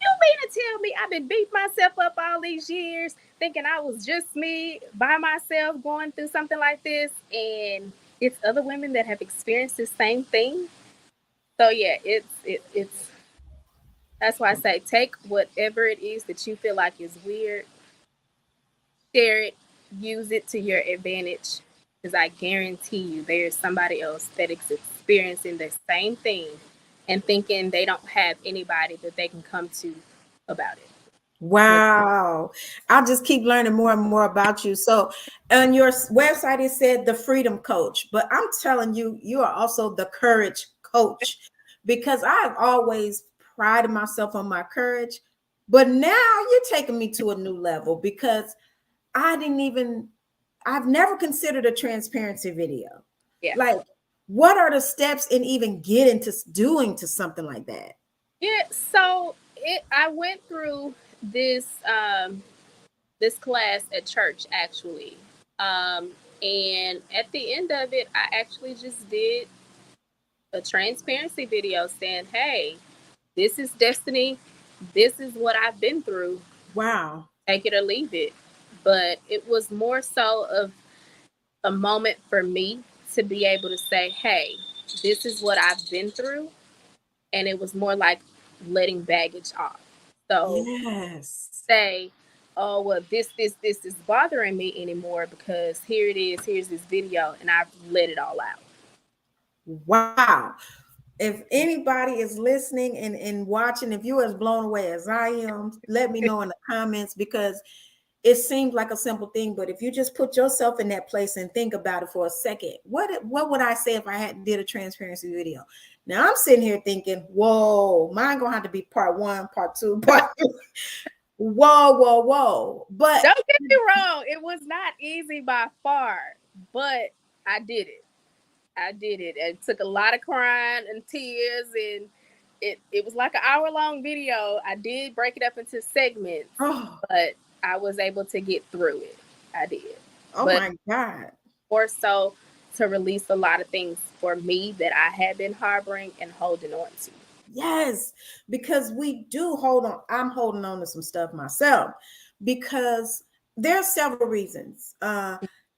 S3: you mean to tell me I've been beating myself up all these years, thinking I was just me by myself going through something like this, and it's other women that have experienced the same thing. So yeah, it's that's why I say take whatever it is that you feel like is weird, share it, use it to your advantage, because I guarantee you there's somebody else that is experiencing the same thing and thinking they don't have anybody that they can come to about it.
S2: Wow. I'll just keep learning more and more about you. So on your website, it said the freedom coach, but I'm telling you, you are also the courage coach because I've always prided myself on my courage. But now you're taking me to a new level because I've never considered a transparency video.
S3: Yeah.
S2: Like, what are the steps in even getting to doing to something like that?
S3: Yeah, so I went through this class at church actually. And at the end of it, I actually just did a transparency video saying, "Hey, this is destiny. This is what I've been through.
S2: Wow.
S3: Take it or leave it." But it was more so of a moment for me to be able to say, "Hey, this is what I've been through." And it was more like letting baggage off. So
S2: Yes.
S3: say, oh well, this is bothering me anymore because here it is, here's this video, and I've let it all out.
S2: Wow. If anybody is listening and watching, if you're as blown away as I am, let me know in the comments, because it seems like a simple thing, but if you just put yourself in that place and think about it for a second, what would I say if I had did a transparency video? Now I'm sitting here thinking, whoa, mine gonna have to be part 1, part 2, part 3. Whoa. But
S3: Don't get me wrong, it was not easy by far, but I did it. I did it. It took a lot of crying and tears, and it was like an hour-long video. I did break it up into segments, but I was able to get through it. I did.
S2: Oh
S3: but
S2: my God.
S3: More so to release a lot of things for me that I had been harboring and holding on to.
S2: Yes, because we do hold on. I'm holding on to some stuff myself because there are several reasons.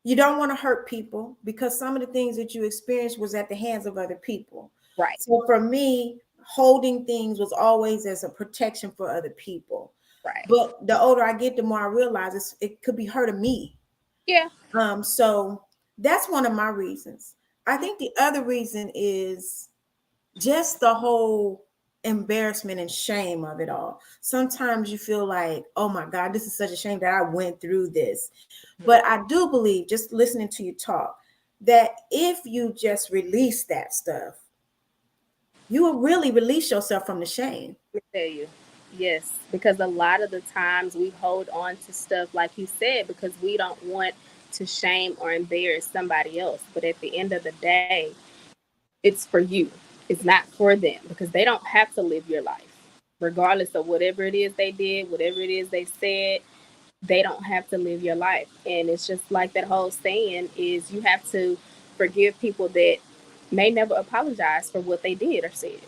S2: You don't want to hurt people because some of the things that you experienced was at the hands of other people.
S3: Right.
S2: So for me, holding things was always as a protection for other people.
S3: Right.
S2: But the older I get, the more I realize it could be hurting me.
S3: Yeah.
S2: So that's one of my reasons. I think the other reason is just the whole embarrassment and shame of it all. Sometimes you feel like, oh my God, this is such a shame that I went through this. But I do believe, just listening to you talk, that if you just release that stuff, you will really release yourself from the shame.
S3: Let me tell you, yes, because a lot of the times we hold on to stuff, like you said, because we don't want to shame or embarrass somebody else. But at the end of the day, it's for you. It's not for them, because they don't have to live your life. Regardless of whatever it is they did, whatever it is they said, they don't have to live your life. And it's just like that whole saying is, you have to forgive people that may never apologize for what they did or said.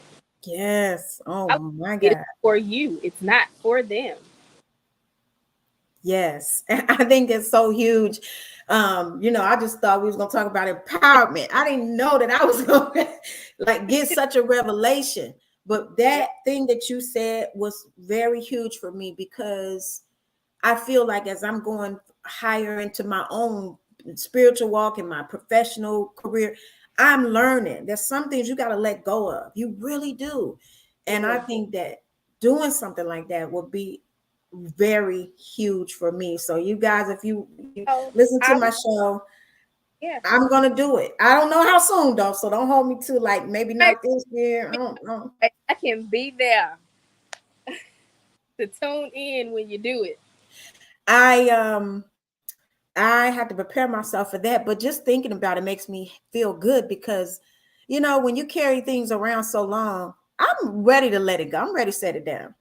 S2: Yes. Oh my God.
S3: It's for you. It's not for them.
S2: Yes. I think it's so huge. I just thought we was going to talk about empowerment. I didn't know that I was going to like get such a revelation. But that thing that you said was very huge for me, because I feel like as I'm going higher into my own spiritual walk and my professional career, I'm learning there's some things you got to let go of. You really do. And I think that doing something like that would be very huge for me. So you guys, if you listen to my show, I'm gonna do it. I don't know how soon though, so don't hold me to like maybe not this year. I don't know.
S3: I can be there to tune in when you do it.
S2: I had to prepare myself for that, but just thinking about it makes me feel good, because when you carry things around so long, I'm ready to let it go. I'm ready to set it down.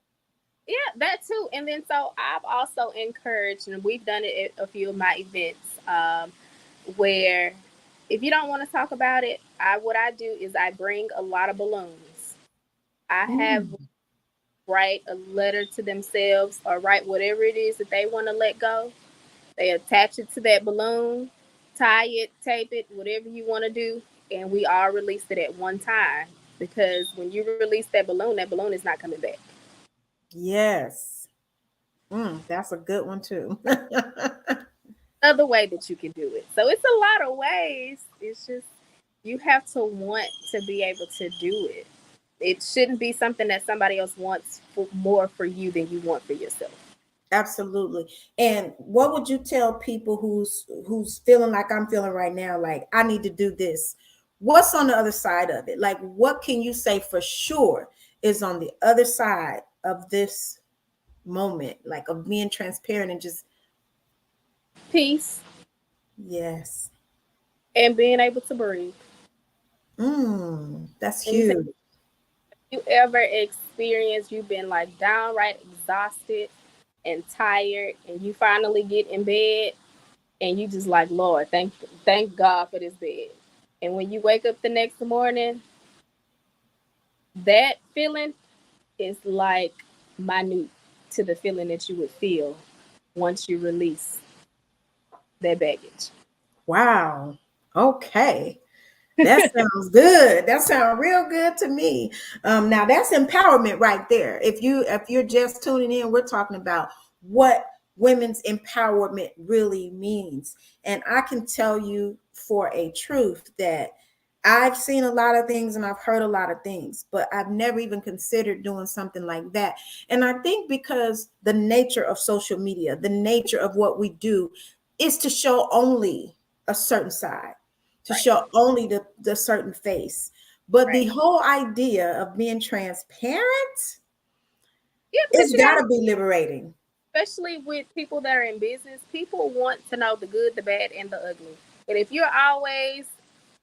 S3: Yeah, that too. And then so I've also encouraged, and we've done it at a few of my events, where if you don't want to talk about it, what I do is I bring a lot of balloons. I have write a letter to themselves, or write whatever it is that they want to let go. They attach it to that balloon, tie it, tape it, whatever you want to do, and we all release it at one time. Because when you release that balloon is not coming back.
S2: Yes. That's a good one too.
S3: Other way that you can do it. So it's a lot of ways. It's just you have to want to be able to do it. It shouldn't be something that somebody else wants more for you than you want for yourself.
S2: Absolutely. And what would you tell people who's feeling like I'm feeling right now, like I need to do this? What's on the other side of it? Like, what can you say for sure is on the other side of this moment, like of being transparent and just
S3: peace?
S2: Yes.
S3: And being able to breathe.
S2: That's huge.
S3: You ever experienced you've been like downright exhausted and tired, and you finally get in bed and you just like, Lord, thank God for this bed. And when you wake up the next morning, that feeling is like minute to the feeling that you would feel once you release that baggage.
S2: Wow. Okay. That sounds good. That sounds real good to me. Now that's empowerment right there. If you're just tuning in, we're talking about what women's empowerment really means. And I can tell you for a truth that I've seen a lot of things and I've heard a lot of things, but I've never even considered doing something like that. And I think because the nature of social media, the nature of what we do is to show only a certain side, to
S3: Right.
S2: show only the certain face. But the
S3: Right.
S2: whole idea of being transparent,
S3: Yeah, because
S2: it's
S3: you
S2: got
S3: got,
S2: to be liberating.
S3: especially with people that are in business, people want to know the good, the bad, and the ugly. And if you're always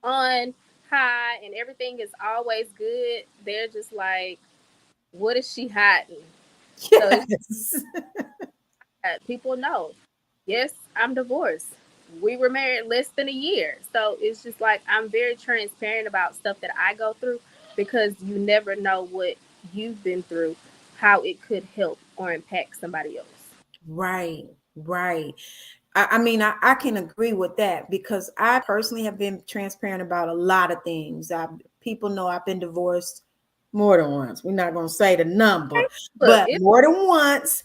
S3: on high and everything is always good, they're just like, what is she hiding? So it's,
S2: Yes.
S3: people know, yes, I'm divorced. We were married less than a year. So it's just like, I'm very transparent about stuff that I go through, because you never know what you've been through, how it could help or impact somebody else.
S2: Right, right. I mean, I can agree with that because I personally have been transparent about a lot of things. People know I've been divorced more than once. We're not going to say the number,
S3: Look,
S2: but more than once.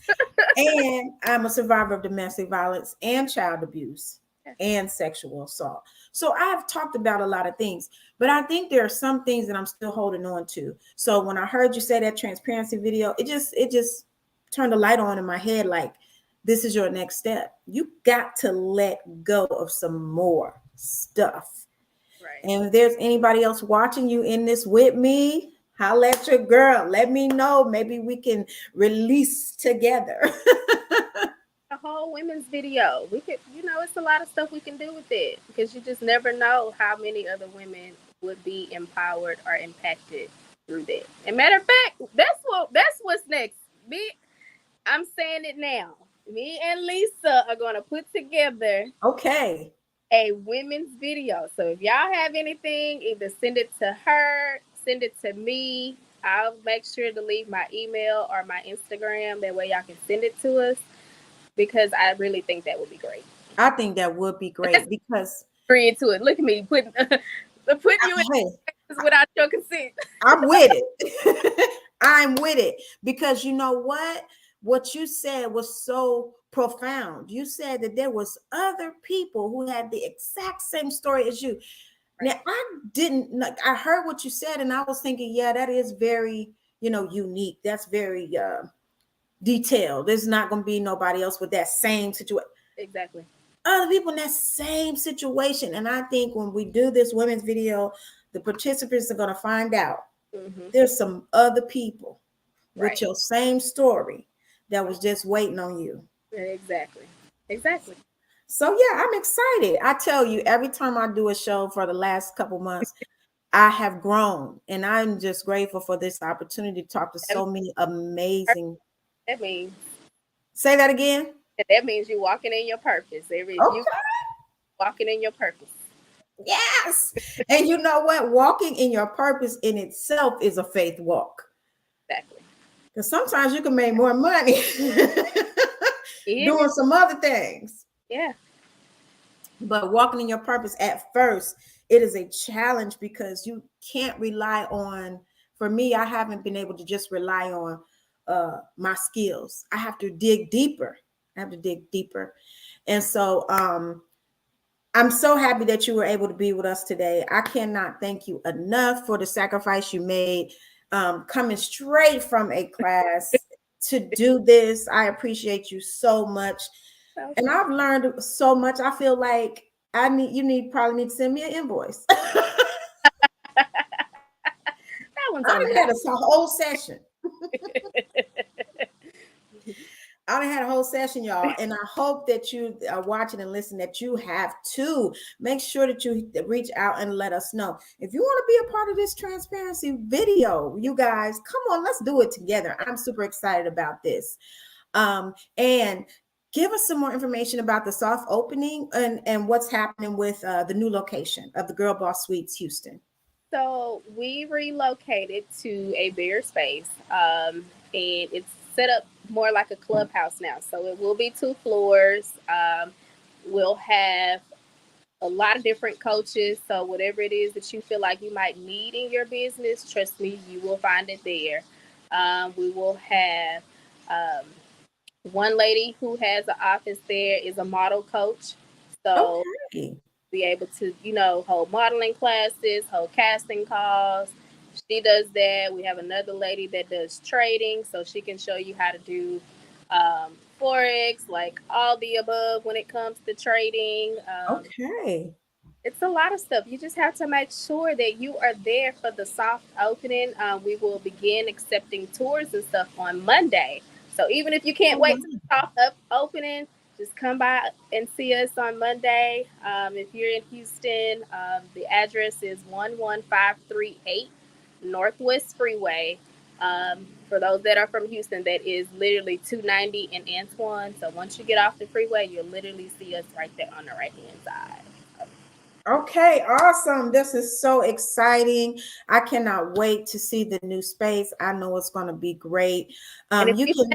S2: And I'm a survivor of domestic violence and child abuse and sexual assault. So I've talked about a lot of things, but I think there are some things that I'm still holding on to. So when I heard you say that transparency video, it just turned a light on in my head, like, this is your next step. You got to let go of some more stuff.
S3: right.
S2: And if there's anybody else watching you in this with me, holla at your girl. Let me know. Maybe we can release together.
S3: A whole women's video. We could, it's a lot of stuff we can do with it, because you just never know how many other women would be empowered or impacted through that. And matter of fact, that's what's next. I'm saying it now. Me and Lisa are gonna put together
S2: Okay.
S3: a women's video. So if y'all have anything, either send it to her, send it to me. I'll make sure to leave my email or my Instagram. That way y'all can send it to us, because I really think that would be great.
S2: I think that would be great because
S3: Agree into it. Look at me putting you in
S2: hey,
S3: without your consent.
S2: I'm with it. I'm with it because you know what? What you said was so profound. You said that there was other people who had the exact same story as you.
S3: Right.
S2: Now I didn't like. I heard what you said, and I was thinking, yeah, that is very, unique. That's very detailed. There's not going to be nobody else with that same situation.
S3: Exactly.
S2: Other people in that same situation, and I think when we do this women's video, the participants are going to find out there's some other people with
S3: Right.
S2: your same story that was just waiting on you.
S3: Exactly. Exactly.
S2: So yeah, I'm excited. I tell you, every time I do a show for the last couple months, I have grown, and I'm just grateful for this opportunity to talk to so many amazing.
S3: That means
S2: Say that again.
S3: you're walking in your purpose. You
S2: Okay.
S3: walking in your purpose.
S2: Yes. And you know what? Walking in your purpose in itself is a faith walk.
S3: Exactly.
S2: Because sometimes you can make more money doing some other things.
S3: Yeah.
S2: But walking in your purpose at first, it is a challenge because you can't rely on, for me, I haven't been able to just rely on my skills. I have to dig deeper. And so I'm so happy that you were able to be with us today. I cannot thank you enough for the sacrifice you made, coming straight from a class to do this. I appreciate you so much. And I've learned so much. I feel like you probably need to send me an invoice.
S3: That one's on
S2: I had a whole session. I had a whole session, y'all, and I hope that you are watching and listening, that you have too. Make sure that you reach out and let us know. If you want to be a part of this transparency video, you guys, come on, let's do it together. I'm super excited about this. And give us some more information about the soft opening and what's happening with the new location of the GirlBoss Suites Houston.
S3: So we relocated to a bigger space, and it's set up more like a clubhouse now. So it will be 2 floors. We'll have a lot of different coaches. So whatever it is that you feel like you might need in your business, trust me, you will find it there. We will have one lady who has an office there is a model coach. So
S2: Okay.
S3: be able to, hold modeling classes, hold casting calls. She does that. We have another lady that does trading, so she can show you how to do forex, like all the above when it comes to trading.
S2: Okay.
S3: It's a lot of stuff. You just have to make sure that you are there for the soft opening. We will begin accepting tours and stuff on Monday. So even if you
S2: Oh,
S3: can't
S2: wow.
S3: wait to the soft opening, just come by and see us on Monday. If you're in Houston, the address is 11538 Northwest Freeway. For those that are from Houston, that is literally 290 in Antoine. So once you get off the freeway, you'll literally see us right there on the right hand side.
S2: Okay, awesome. This is so exciting. I cannot wait to see the new space. I know it's going to be great.
S3: And if
S2: You
S3: you
S2: can.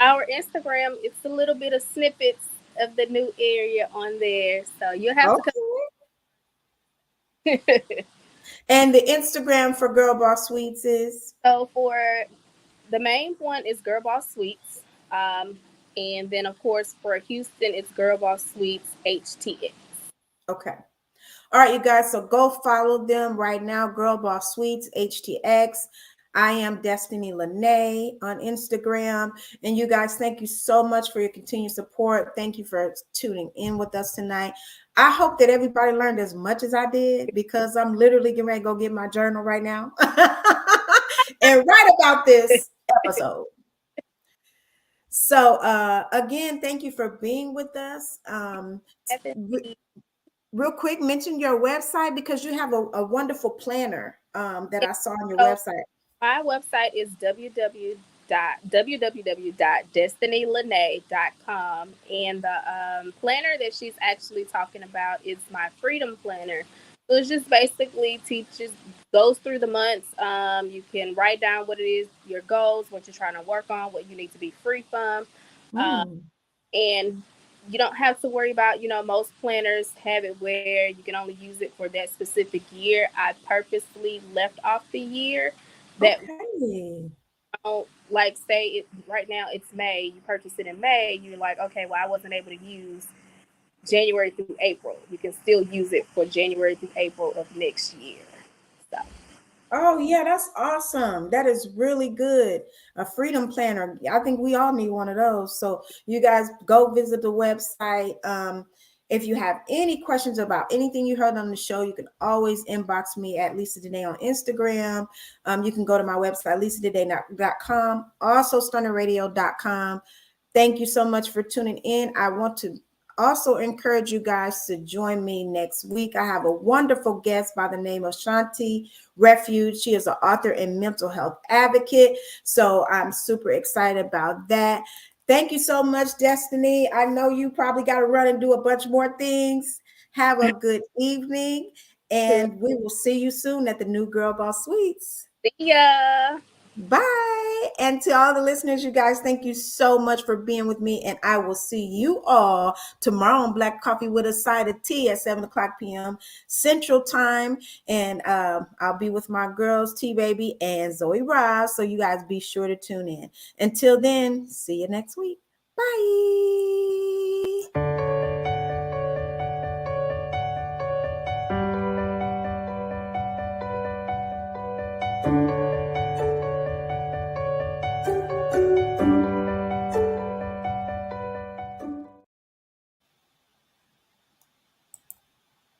S3: our Instagram, it's a little bit of snippets of the new area on there. So you'll have to come.
S2: Okay. And the Instagram for Girl Boss Sweets is?
S3: So for the main one is Girl Boss Sweets. And then, of course, for Houston, it's Girl Boss Sweets HTX.
S2: Okay. All right, you guys. So go follow them right now. Girl Boss Sweets HTX. I am Destiny Lanay on Instagram. And you guys, thank you so much for your continued support. Thank you for tuning in with us tonight. I hope that everybody learned as much as I did, because I'm literally getting ready to go get my journal right now and write about this episode. So again, thank you for being with us. Real quick, mention your website, because you have a wonderful planner that I saw on your
S3: So
S2: website.
S3: my website is www.destinylanay.com, and the planner that she's actually talking about is my Freedom Planner. So it's just basically goes through the months. You can write down what it is, your goals, what you're trying to work on, what you need to be free from, and you don't have to worry about, most planners have it where you can only use it for that specific year. I purposely left off the year that
S2: Okay.
S3: like, say right now it's May, you purchase it in May, you're like, okay, well, I wasn't able to use January through April. You can still use it for January through April of next year. So
S2: Oh, yeah, that's awesome. That is really good. A freedom planner. I think we all need one of those. So you guys go visit the website. If you have any questions about anything you heard on the show, you can always inbox me at Lisa Denae on Instagram. You can go to my website, lisadenae.com, also stunnerradio.com. Thank you so much for tuning in. I want to also encourage you guys to join me next week. I have a wonderful guest by the name of Shanti Refuge. She is an author and mental health advocate. So I'm super excited about that. Thank you so much, Destiny. I know you probably got to run and do a bunch more things. Have a good evening, and we will see you soon at the new Girl Boss Suites.
S3: see ya.
S2: Bye. And to all the listeners, you guys, thank you so much for being with me. And I will see you all tomorrow on Black Coffee with a Side of Tea at 7 o'clock p.m. Central Time. And I'll be with my girls, T Baby and Zoe Ross. So you guys be sure to tune in. Until then, see you next week. Bye.